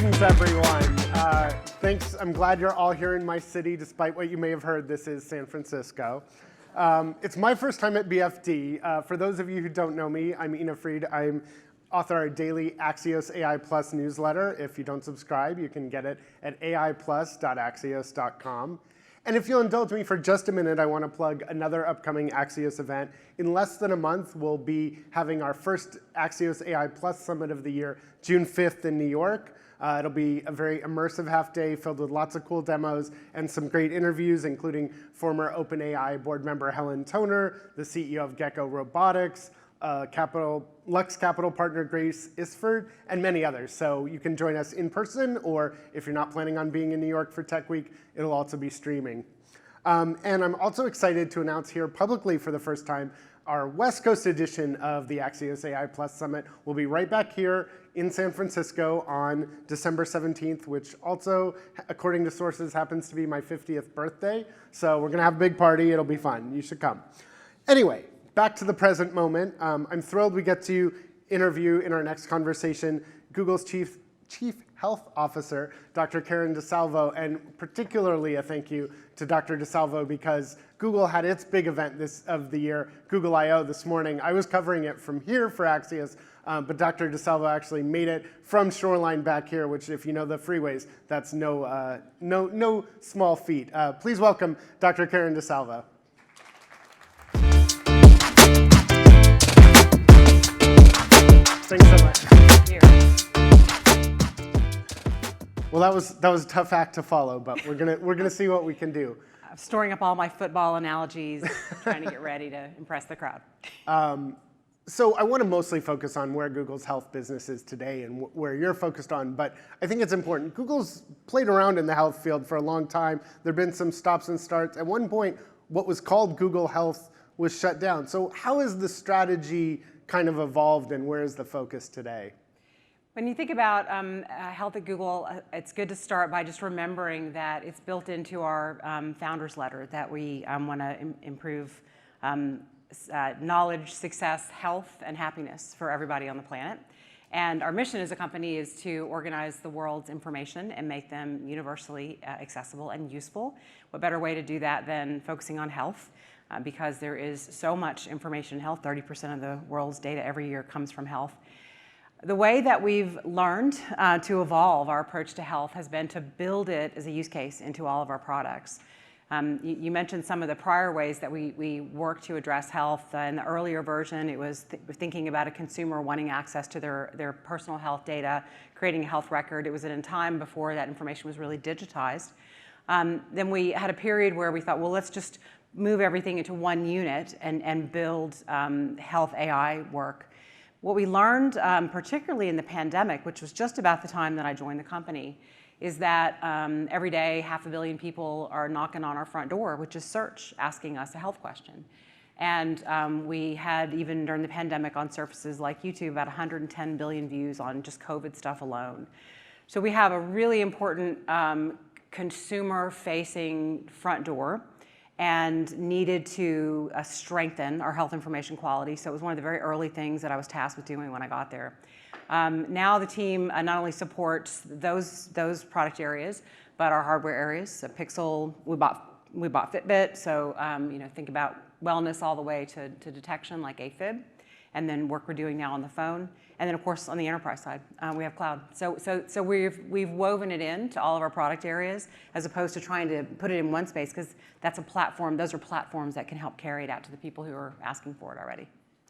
Greetings, everyone. Thanks. I'm glad you're all here in my city, despite what you may have heard. This is San Francisco. It's my first time at BFD. For those of you who don't know me, I'm Ina Fried. I'm author of daily Axios AI Plus newsletter. If you don't subscribe, you can get it at aiplus.axios.com. And if you'll indulge me for just a minute, I want to plug another upcoming Axios event. In less than a month, we'll be having our first Axios AI Plus Summit of the year, June 5th in New York. It'll be a very immersive half day filled with lots of cool demos and some great interviews, including former OpenAI board member Helen Toner, the CEO of Gecko Robotics, Lux Capital partner Grace Isford, and many others. So you can join us in person, or if you're not planning on being in New York for Tech Week, it'll also be streaming. And I'm also excited to announce here publicly for the first time our West Coast edition of the Axios AI Plus Summit will be right back here in San Francisco on December 17th, which also, according to sources, happens to be my 50th birthday. So we're going to have a big party. It'll be fun. You should come. Anyway, back to the present moment. I'm thrilled we get to interview in our next conversation Google's Chief Health Officer, Dr. Karen DeSalvo, and particularly a thank you to Dr. DeSalvo because Google had its big event of the year, Google I/O, this morning. I was covering it from here for Axios, but Dr. DeSalvo actually made it from Shoreline back here, which, if you know the freeways, that's no small feat. Please welcome Dr. Karen DeSalvo. Thanks so much. Thank you. Well, that was a tough act to follow, but we're gonna see what we can do. I'm storing up all my football analogies, trying to get ready to impress the crowd. So I want to mostly focus on where Google's health business is today and where you're focused on, but I think it's important. Google's played around in the health field for a long time. There have been some stops and starts. At one point, what was called Google Health was shut down. So how has the strategy kind of evolved, and where is the focus today? When you think about health at Google, it's good to start by just remembering that it's built into our founders letter that we want to improve knowledge, success, health, and happiness for everybody on the planet. And our mission as a company is to organize the world's information and make them universally accessible and useful. What better way to do that than focusing on health? Because there is so much information in health. 30% of the world's data every year comes from health. The way that we've learned to evolve our approach to health has been to build it as a use case into all of our products. You mentioned some of the prior ways that we work to address health. In the earlier version, it was thinking about a consumer wanting access to their personal health data, creating a health record. It was at a time before that information was really digitized. Then we had a period where we thought, well, let's just move everything into one unit and build health AI work. What we learned, particularly in the pandemic, which was just about the time that I joined the company, is that every day 500 million people are knocking on our front door, which is search, asking us a health question. And we had, even during the pandemic, on surfaces like YouTube, about 110 billion views on just COVID stuff alone. So we have a really important consumer-facing front door and needed to strengthen our health information quality. So it was one of the very early things that I was tasked with doing when I got there. Now the team not only supports those product areas, but our hardware areas. So Pixel, we bought Fitbit, so think about wellness all the way to detection like AFib, and then work we're doing now on the phone. And then, of course, on the enterprise side, we have cloud. So we've woven it into all of our product areas as opposed to trying to put it in one space, because that's a platform. Those are platforms that can help carry it out to the people who are asking for it already.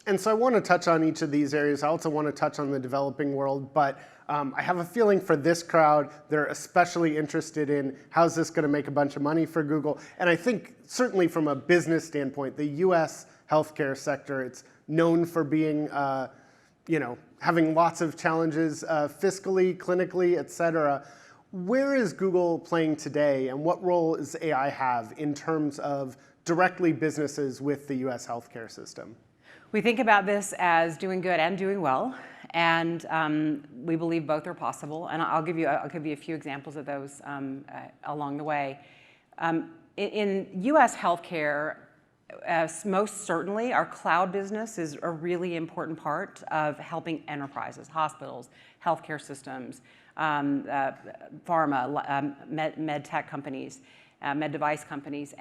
And so I want to touch on each of these areas. I also want to touch on the developing world, but I have a feeling for this crowd, they're especially interested in how's this going to make a bunch of money for Google. And I think certainly from a business standpoint, the US healthcare sector, it's known for being having lots of challenges fiscally, clinically, et cetera. Where is Google playing today, and what role does AI have in terms of directly businesses with the US healthcare system? We think about this as doing good and doing well, and we believe both are possible. And I'll give you a few examples of those along the way. In US healthcare, most certainly, our cloud business is a really important part of helping enterprises, hospitals, healthcare systems pharma, med tech companies, med device companies.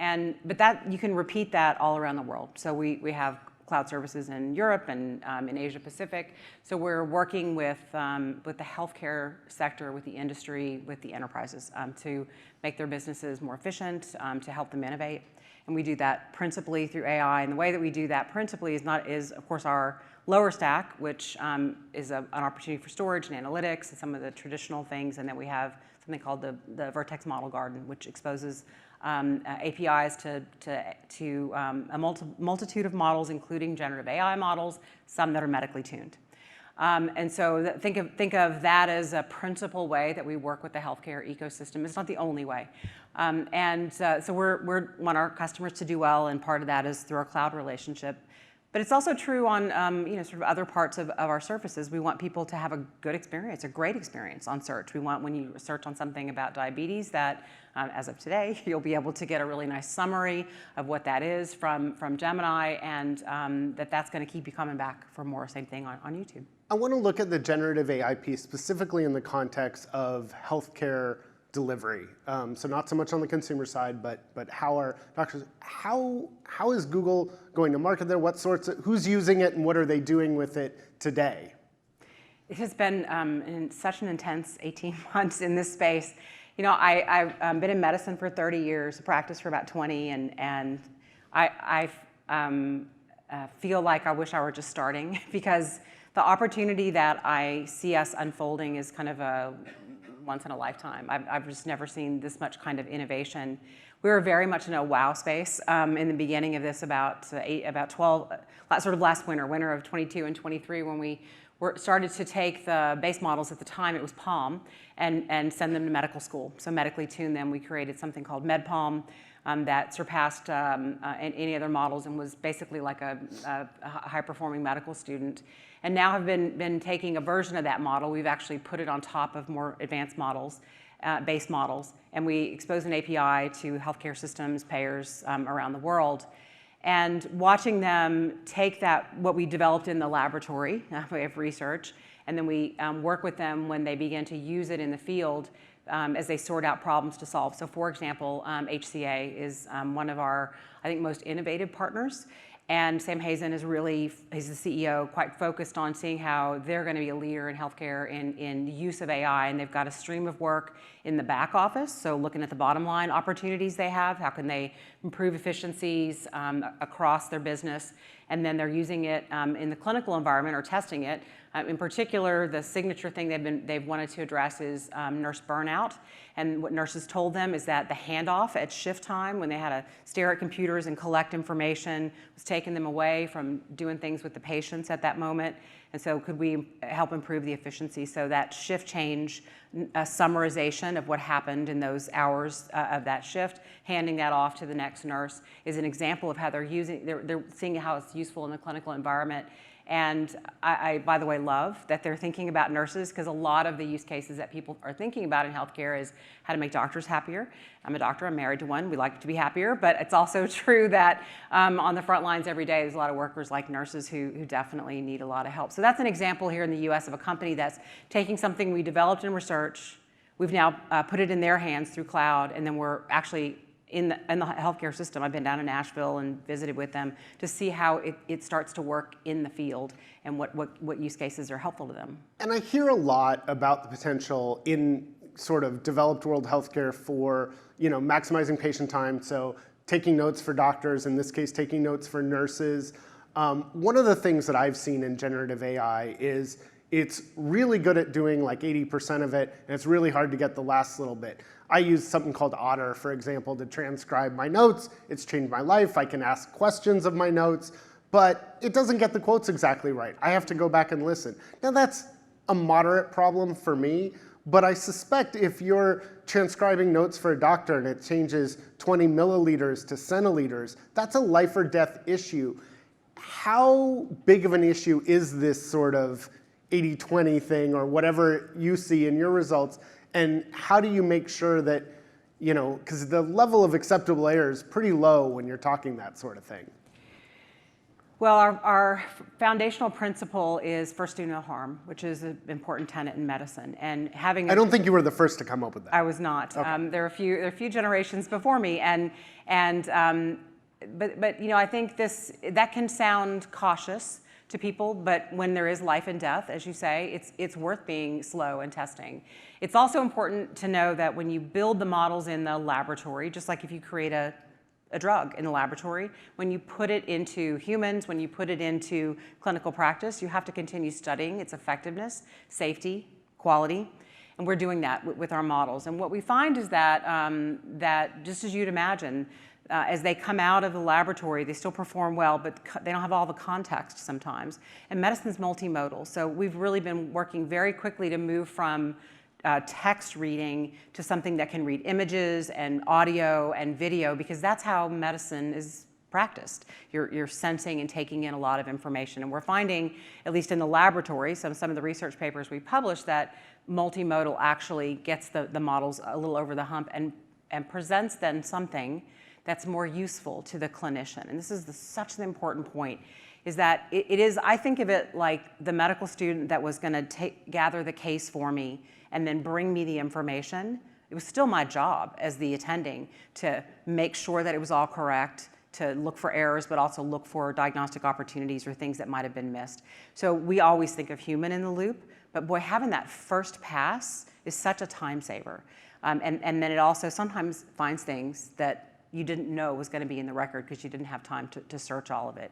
But that you can repeat that all around the world. So we have cloud services in Europe and in Asia Pacific. So we're working with the healthcare sector, with the industry, with the enterprises to make their businesses more efficient, to help them innovate. And we do that principally through AI. And the way that we do that principally is of course our lower stack, which is an opportunity for storage and analytics and some of the traditional things. And then we have something called the Vertex Model Garden, which exposes APIs to a multitude of models, including generative AI models, some that are medically tuned. And so think of that as a principal way that we work with the healthcare ecosystem. It's not the only way. So we want our customers to do well, and part of that is through our cloud relationship. But it's also true on sort of other parts of our services. We want people to have a good experience, a great experience on search. We want when you search on something about diabetes that, as of today, you'll be able to get a really nice summary of what that is from Gemini, and that's going to keep you coming back for more. Same thing on YouTube. I want to look at the generative AI piece specifically in the context of healthcare delivery. So not so much on the consumer side, but how are doctors, how is Google going to market there? Who's using it, and what are they doing with it today? It has been such an intense 18 months in this space. You know, I've been in medicine for 30 years, practiced for about 20, and I feel like I wish I were just starting, because the opportunity that I see us unfolding is kind of a once in a lifetime. I've just never seen this much kind of innovation. We were very much in a wow space in the beginning of this, about 12, sort of last winter of 22 and 23, when we started to take the base models. At the time it was Palm, and send them to medical school. So medically tune them. We created something called MedPalm that surpassed any other models, and was basically like a high-performing medical student. And now have been taking a version of that model. We've actually put it on top of more advanced models, base models, and we expose an API to healthcare systems, payers around the world. And watching them take what we developed in the laboratory, way of research, and then we work with them when they begin to use it in the field as they sort out problems to solve. So for example, HCA is one of our, I think, most innovative partners. And Sam Hazen he's the CEO, quite focused on seeing how they're going to be a leader in healthcare in use of AI. And they've got a stream of work in the back office. So looking at the bottom line opportunities they have, how can they improve efficiencies across their business? And then they're using it in the clinical environment, or testing it. In particular, the signature thing they've wanted to address is nurse burnout. And what nurses told them is that the handoff at shift time, when they had to stare at computers and collect information, was taking them away from doing things with the patients at that moment. And so could we help improve the efficiency? So that shift change, a summarization of what happened in those hours of that shift, handing that off to the next nurse, is an example of how they're seeing how it's useful in the clinical environment. And I, by the way, love that they're thinking about nurses, because a lot of the use cases that people are thinking about in healthcare is how to make doctors happier. I'm a doctor, I'm married to one, we like to be happier, but it's also true that on the front lines every day, there's a lot of workers like nurses who definitely need a lot of help. So that's an example here in the US of a company that's taking something we developed in research, we've now put it in their hands through cloud, and then we're actually in the healthcare system. I've been down in Nashville and visited with them to see how it starts to work in the field, and what use cases are helpful to them. And I hear a lot about the potential in sort of developed world healthcare for maximizing patient time, so taking notes for doctors, in this case taking notes for nurses. One of the things that I've seen in generative AI is it's really good at doing like 80% of it, and it's really hard to get the last little bit. I use something called Otter, for example, to transcribe my notes. It's changed my life. I can ask questions of my notes, but it doesn't get the quotes exactly right. I have to go back and listen. Now that's a moderate problem for me, but I suspect if you're transcribing notes for a doctor and it changes 20 milliliters to centiliters, that's a life or death issue. How big of an issue is this sort of 80-20 thing, or whatever you see in your results? And how do you make sure that, because the level of acceptable error is pretty low when you're talking that sort of thing? Well, our foundational principle is first do no harm, which is an important tenet in medicine. And having I don't think you were the first to come up with that. I was not. Okay. There are a few generations before me, but you know, I think that can sound cautious to people, but when there is life and death, as you say, it's worth being slow and testing. It's also important to know that when you build the models in the laboratory, just like if you create a drug in the laboratory, when you put it into humans, when you put it into clinical practice, you have to continue studying its effectiveness, safety, quality, and we're doing that with our models. And what we find is that, that just as you'd imagine, as they come out of the laboratory, they still perform well, but they don't have all the context sometimes. And medicine's multimodal, so we've really been working very quickly to move from text reading to something that can read images and audio and video, because that's how medicine is practiced. You're sensing and taking in a lot of information. And we're finding, at least in the laboratory, some of the research papers we published, that multimodal actually gets the models a little over the hump and presents then something that's more useful to the clinician. And this is such an important point, is that it is, I think of it like the medical student that was gonna gather the case for me and then bring me the information. It was still my job as the attending to make sure that it was all correct, to look for errors, but also look for diagnostic opportunities or things that might have been missed. So we always think of human in the loop, but boy, having that first pass is such a time saver. And then it also sometimes finds things that you didn't know was gonna be in the record because you didn't have time to search all of it.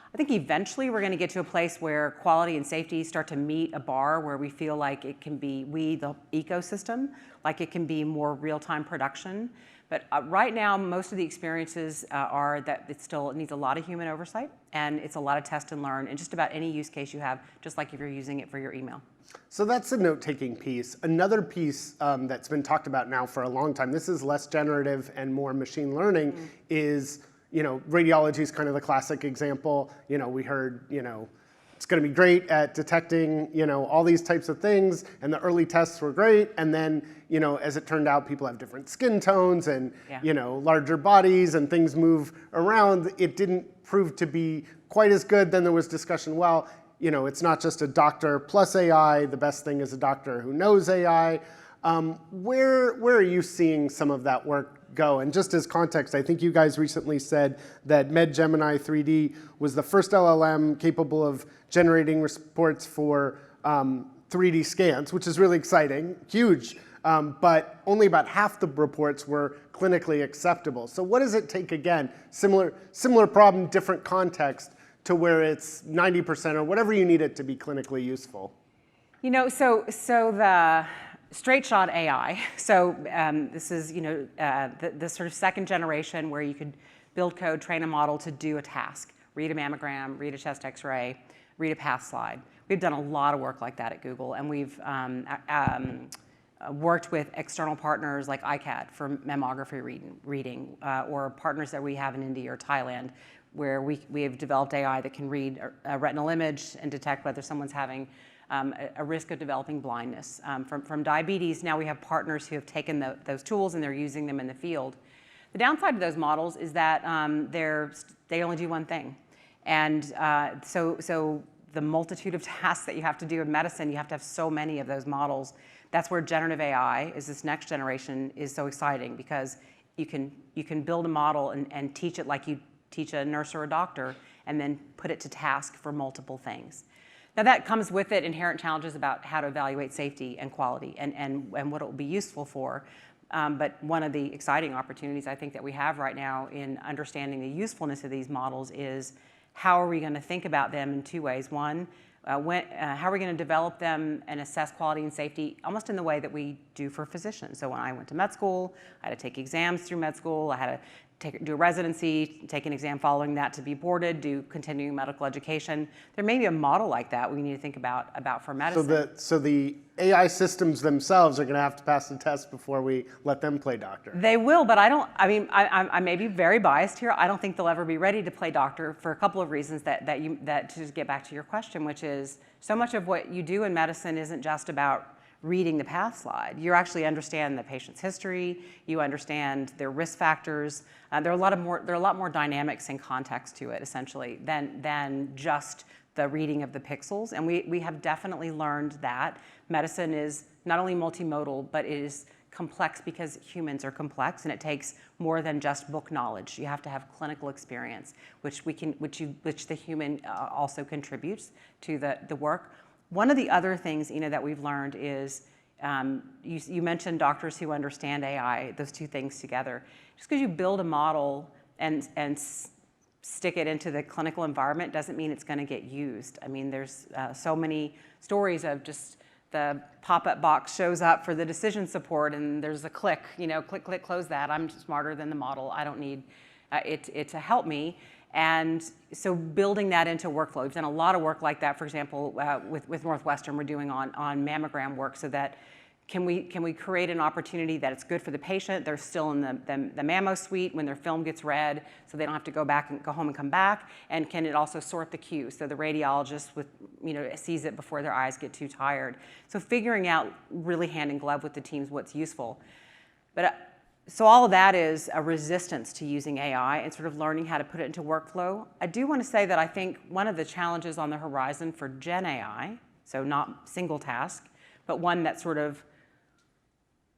I think eventually we're gonna get to a place where quality and safety start to meet a bar where we feel like it can be, the ecosystem, like it can be more real-time production. But right now, most of the experiences are that it needs a lot of human oversight, and it's a lot of test and learn in just about any use case you have, just like if you're using it for your email. So that's the note-taking piece. Another piece that's been talked about now for a long time, this is less generative and more machine learning, is, you know, radiology is kind of the classic example. You know, we heard, you know, it's going to be great at detecting, you know, all these types of things, and the early tests were great, and then, you know, as it turned out, people have different skin tones and, you know, larger bodies, and things move around. It didn't prove to be quite as good. Then there was discussion, well, you know, it's not just a doctor plus AI. The best thing is a doctor who knows AI. Where are you seeing some of that work go? And just as context, I think you guys recently said that MedGemini 3D was the first LLM capable of generating reports for 3D scans, which is really exciting, huge, but only about half the reports were clinically acceptable. So what does it take, again, similar problem, different context, to where it's 90% or whatever you need it to be clinically useful? You know, so the straight shot AI. So this is, you know, the sort of second generation where you could build code, train a model to do a task, read a mammogram, read a chest X-ray, read a path slide. We've done a lot of work like that at Google, and we've worked with external partners like iCAD for mammography reading, or partners that we have in India or Thailand, where we have developed AI that can read a retinal image and detect whether someone's having a risk of developing blindness. From diabetes, now we have partners who have taken those tools and they're using them in the field. The downside of those models is that they only do one thing. And so the multitude of tasks that you have to do in medicine, you have to have so many of those models. That's where generative AI, is this next generation, is so exciting, because you can build a model and teach it like you teach a nurse or a doctor, and then put it to task for multiple things. Now that comes with it inherent challenges about how to evaluate safety and quality and what it will be useful for. But one of the exciting opportunities I think that we have right now in understanding the usefulness of these models is how are we going to think about them in two ways. One, how are we going to develop them and assess quality and safety almost in the way that we do for physicians. So when I went to med school, I had to take exams through med school. I had to do a residency, take an exam following that to be boarded, do continuing medical education. There may be a model like that we need to think about for medicine. So the AI systems themselves are going to have to pass the test before we let them play doctor. They will, but I may be very biased here. I don't think they'll ever be ready to play doctor for a couple of reasons that to just get back to your question, which is so much of what you do in medicine isn't just about reading the path slide. You actually understand the patient's history, you understand their risk factors. There are a lot more dynamics and context to it, essentially, than just the reading of the pixels. And we have definitely learned that medicine is not only multimodal, but it is complex because humans are complex, and it takes more than just book knowledge. You have to have clinical experience, which the human also contributes to the work. One of the other things, Ina, that we've learned is, you mentioned doctors who understand AI, those two things together. Just because you build a model and stick it into the clinical environment doesn't mean it's going to get used. I mean, there's so many stories of just the pop-up box shows up for the decision support, and there's a click, click, click, close that. I'm smarter than the model. I don't need it to help me. And so building that into workflow, we've done a lot of work like that. For example, with Northwestern, we're doing on mammogram work, so that can we create an opportunity that it's good for the patient? They're still in the mammo suite when their film gets read, so they don't have to go back and go home and come back. And can it also sort the queue, so the radiologist sees it before their eyes get too tired? So figuring out really hand in glove with the teams what's useful. But so all of that is a resistance to using AI and sort of learning how to put it into workflow. I do want to say that I think one of the challenges on the horizon for Gen AI, so not single task, but one that sort of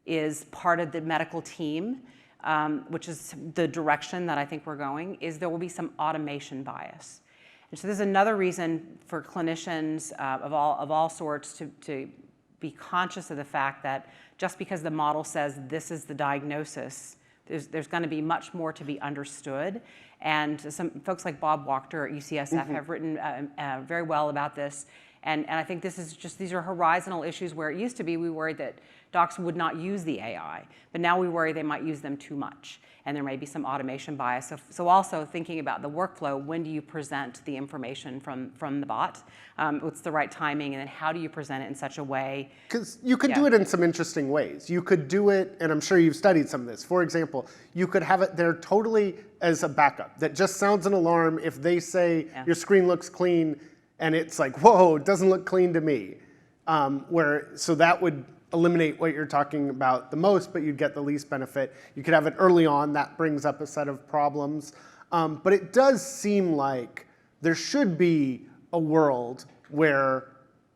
is part of the medical team, which is the direction that I think we're going, is there will be some automation bias. And so there's another reason for clinicians of all sorts to be conscious of the fact that just because the model says this is the diagnosis, there's going to be much more to be understood. And some folks like Bob Wachter at UCSF have written very well about this. And I think these are horizontal issues where it used to be we worried that docs would not use the AI, but now we worry they might use them too much, and there may be some automation bias. So also thinking about the workflow, when do you present the information from the bot? What's the right timing, and then how do you present it in such a way? Because you could do it in some interesting ways. You could do it, and I'm sure you've studied some of this. For example, you could have it there totally as a backup that just sounds an alarm if they say your screen looks clean, and it's like, whoa, it doesn't look clean to me. So that would eliminate what you're talking about the most, but you'd get the least benefit. You could have it early on. That brings up a set of problems. But it does seem like there should be a world where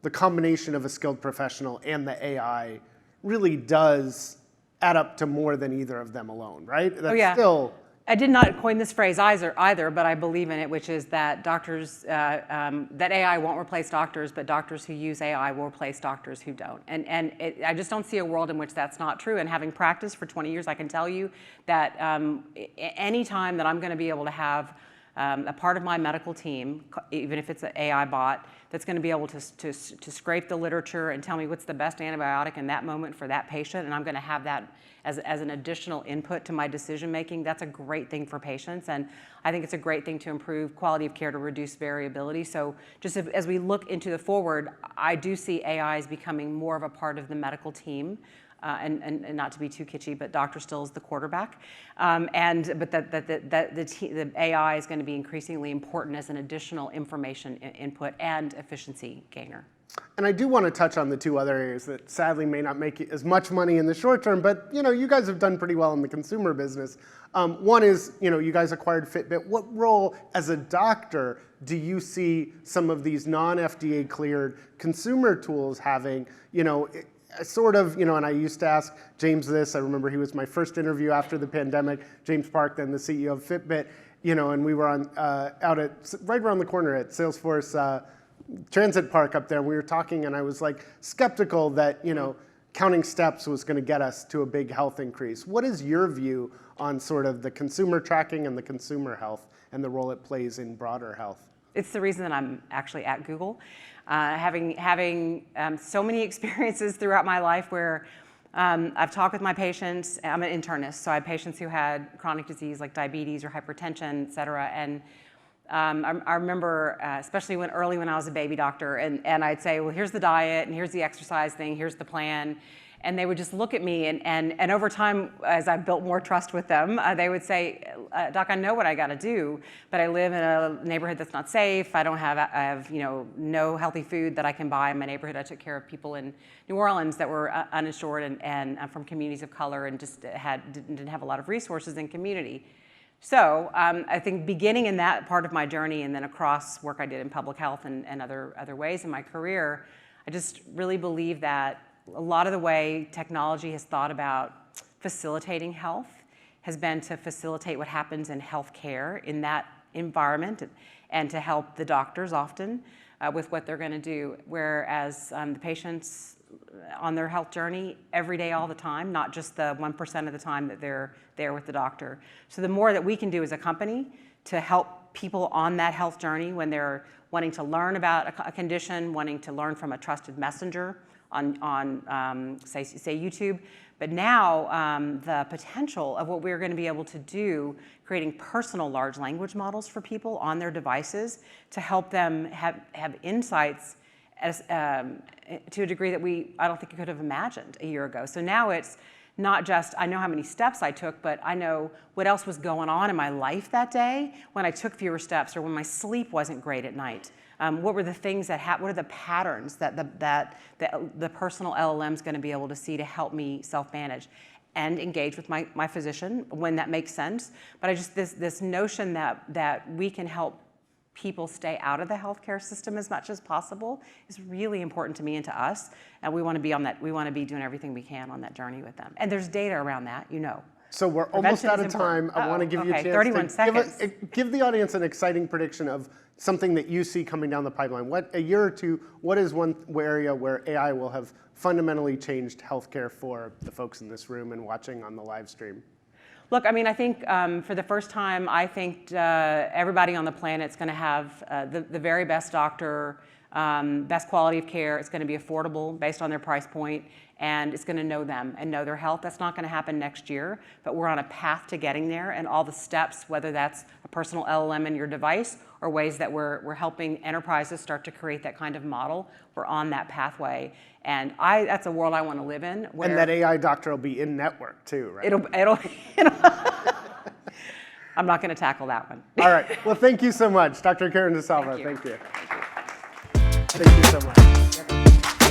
the combination of a skilled professional and the AI really does add up to more than either of them alone, right? That's still... I did not coin this phrase either, but I believe in it, which is that that AI won't replace doctors, but doctors who use AI will replace doctors who don't. And I just don't see a world in which that's not true. And having practiced for 20 years, I can tell you that any time that I'm going to be able to have a part of my medical team, even if it's an AI bot, that's going to be able to scrape the literature and tell me what's the best antibiotic in that moment for that patient, and I'm going to have that as an additional input to my decision making. That's a great thing for patients, and I think it's a great thing to improve quality of care, to reduce variability. So just as we look into the forward, I do see AI as becoming more of a part of the medical team. And not to be too kitschy, but doctor still is the quarterback. But the AI is going to be increasingly important as an additional information input and efficiency gainer. And I do want to touch on the two other areas that sadly may not make as much money in the short term, but you guys have done pretty well in the consumer business. One is, you guys acquired Fitbit. What role as a doctor do you see some of these non-FDA cleared consumer tools having, sort of, and I used to ask James this. I remember he was my first interview after the pandemic. James Park, then the CEO of Fitbit, and we were out at right around the corner at Salesforce Transit Park up there. And we were talking, and I was like skeptical that counting steps was going to get us to a big health increase. What is your view on sort of the consumer tracking and the consumer health and the role it plays in broader health? It's the reason that I'm actually at Google. Having so many experiences throughout my life where I've talked with my patients. I'm an internist, so I have patients who had chronic disease like diabetes or hypertension, et cetera. And I remember, especially early when I was a baby doctor, and I'd say, well, here's the diet, and here's the exercise thing, here's the plan. And they would just look at me, and over time, as I built more trust with them, they would say, Doc, I know what I got to do, but I live in a neighborhood that's not safe. I have no healthy food that I can buy in my neighborhood. I took care of people in New Orleans that were uninsured and from communities of color and just didn't have a lot of resources in community. So I think beginning in that part of my journey and then across work I did in public health and other ways in my career, I just really believe that a lot of the way technology has thought about facilitating health has been to facilitate what happens in healthcare in that environment and to help the doctors often with what they're going to do, whereas the patients on their health journey every day, all the time, not just the 1% of the time that they're there with the doctor. So the more that we can do as a company to help people on that health journey when they're wanting to learn about a condition, wanting to learn from a trusted messenger on say YouTube, but now the potential of what we're going to be able to do, creating personal large language models for people on their devices to help them have insights as, to a degree that I don't think we could have imagined a year ago. So now it's not just, I know how many steps I took, but I know what else was going on in my life that day when I took fewer steps or when my sleep wasn't great at night. What were the things what are the patterns that the personal LLM is going to be able to see to help me self-manage and engage with my physician when that makes sense. But this notion that we can help people stay out of the healthcare system as much as possible is really important to me and to us. And we want to be on that. We want to be doing everything we can on that journey with them. And there's data around that, you know. So we're almost out of time. I want to give you a chance 31 to seconds. give the audience an exciting prediction of something that you see coming down the pipeline. A year or two, what is one area where AI will have fundamentally changed healthcare for the folks in this room and watching on the live stream? Look, I mean, I think for the first time, I think everybody on the planet is going to have the very best doctor, best quality of care. It's going to be affordable based on their price point, and it's going to know them and know their health. That's not going to happen next year, but we're on a path to getting there, and all the steps, whether that's a personal LLM in your device or ways that we're helping enterprises start to create that kind of model, we're on that pathway. And that's a world I want to live in. Where and that AI doctor will be in network too, right? It'll I'm not going to tackle that one. All right. Well, thank you so much, Dr. Karen DeSalvo. Thank you. Thank you so much.